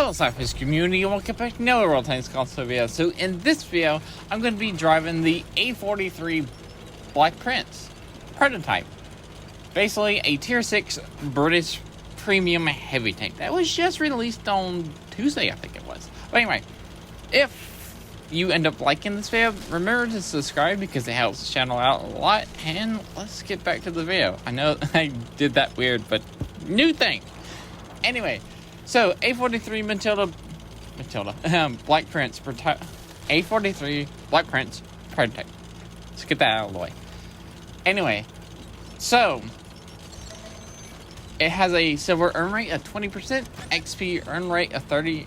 Hello SLAPAFISH community, and welcome back to another World Tanks console video. So in this video, I'm going to be driving the A43 Black Prince prototype. Basically a tier 6 British premium heavy tank that was just released on Tuesday, I think it was. But anyway, if you end up liking this video, remember to subscribe because it helps the channel out a lot. And let's get back to the video. I know I did that weird, but new thing. Anyway. So, A43 Black Prince, A43 Black Prince prototype. Let's get that out of the way. Anyway, so, it has a silver earn rate of 20%, XP earn rate of 30%,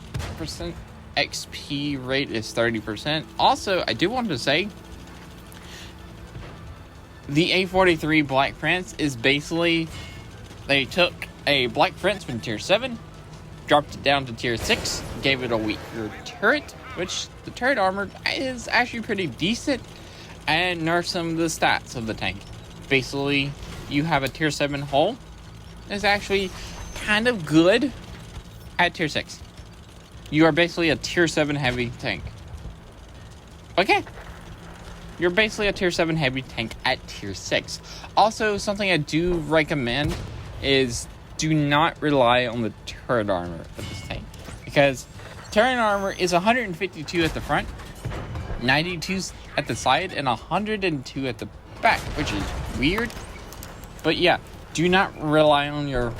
XP rate is 30%. Also, I do want to say, the A43 Black Prince is basically, they took a Black Prince from tier 7, dropped it down to tier 6, gave it a weaker turret, which the turret armor is actually pretty decent, and nerfed some of the stats of the tank. Basically, you have a tier 7 hull. It's actually kind of good at tier 6. You are basically a tier 7 heavy tank. Okay. You're basically a tier 7 heavy tank at tier 6. Also, something I do recommend is do not rely on the turret armor of this tank, because turret armor is 152 at the front, 92 at the side, and 102 at the back, which is weird. But yeah, do not rely on your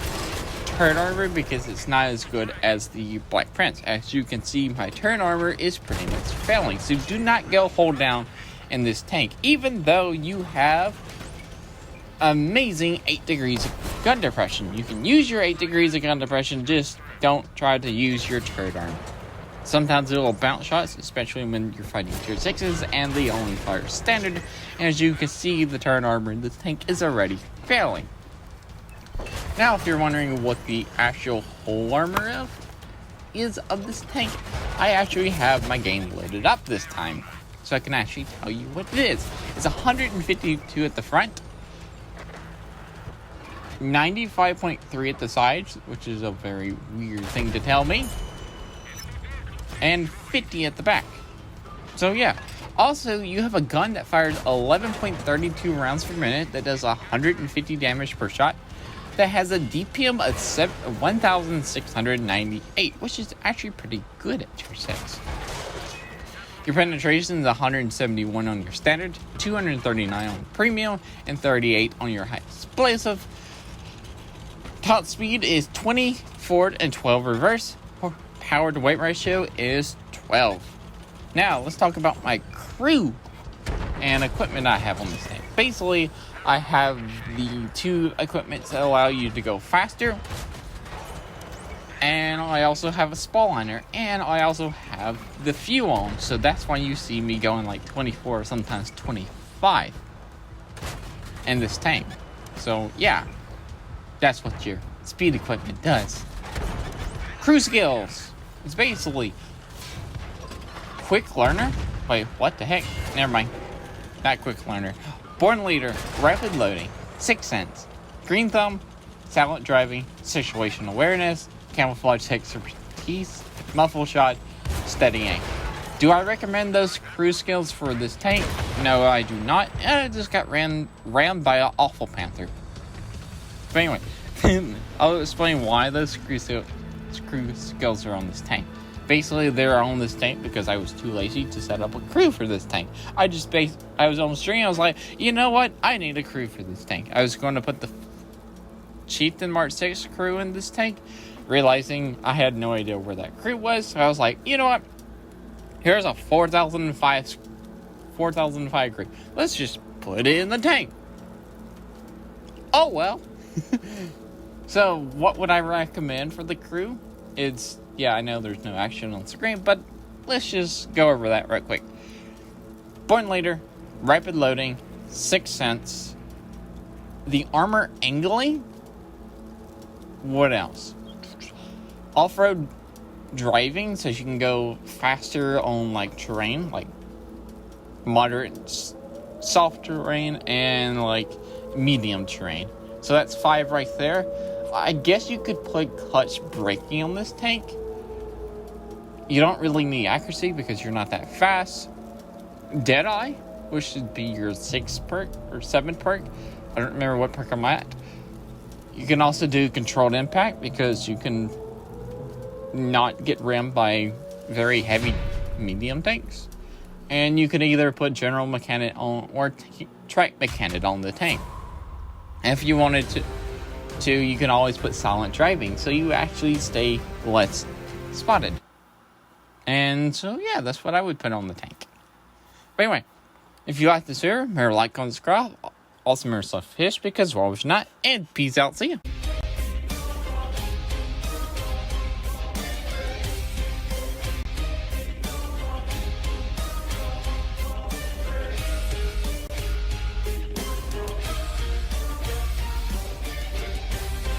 turret armor because it's not as good as the Black Prince. As you can see, my turret armor is pretty much failing, so do not go hold down in this tank, even though you have amazing 8 degrees of gun depression. You can use your 8 degrees of gun depression, just don't try to use your turret armor. Sometimes it will bounce shots, especially when you're fighting tier 6s and they only fire standard. And as you can see, the turret armor in this tank is already failing. Now, if you're wondering what the actual hull armor is of this tank, I actually have my game loaded up this time, so I can actually tell you what it is. It's 152 at the front, 95.3 at the sides, which is a very weird thing to tell me, and 50 at the back. So yeah. Also, you have a gun that fires 11.32 rounds per minute, that does 150 damage per shot, that has a DPM of 1,698, which is actually pretty good at tier 6. Your penetration is 171 on your standard, 239 on premium, and 38 on your high explosive. Top speed is 20 forward and 12 reverse. Power to weight ratio is 12. Now, let's talk about my crew and equipment I have on this tank. Basically, I have the 2 equipments that allow you to go faster. And I also have a spall liner. And I also have the fuel on. So that's why you see me going like 24 or sometimes 25 in this tank. So, yeah. That's what your speed equipment does. Crew skills. It's basically quick learner. Wait, what the heck? Never mind. Not quick learner. Born leader. Rapid loading. 6 sense. Green thumb. Silent driving. Situation awareness. Camouflage expertise. Muffle shot. Steady aim. Do I recommend those crew skills for this tank? No, I do not. I just got rammed by an awful panther. But anyway, I'll explain why those crew skills are on this tank. Basically, they're on this tank because I was too lazy to set up a crew for this tank. I was on the stream, I was like, you know what? I need a crew for this tank. I was going to put the Chieftain Mark 6 crew in this tank, realizing I had no idea where that crew was. So I was like, you know what? Here's a 4005 crew. Let's just put it in the tank. Oh, well. So, what would I recommend for the crew? It's, yeah, I know there's no action on screen, but let's just go over that right quick. Born leader, rapid loading, 6 sense, the armor angling. What else? Off-road driving, so you can go faster on like terrain, like moderate, soft terrain, and like medium terrain. So that's 5 right there. I guess you could put clutch braking on this tank. You don't really need accuracy because you're not that fast. Deadeye, which should be your 6th perk or 7th perk. I don't remember what perk I'm at. You can also do controlled impact because you can not get rammed by very heavy medium tanks. And you can either put general mechanic on or track mechanic on the tank. And if you wanted to, you can always put silent driving, so you actually stay less spotted. And so yeah, that's what I would put on the tank. But anyway, if you like this video, remember to like, comment, subscribe. Also remember SLAPAFISH, because we're always not. And peace out, see ya.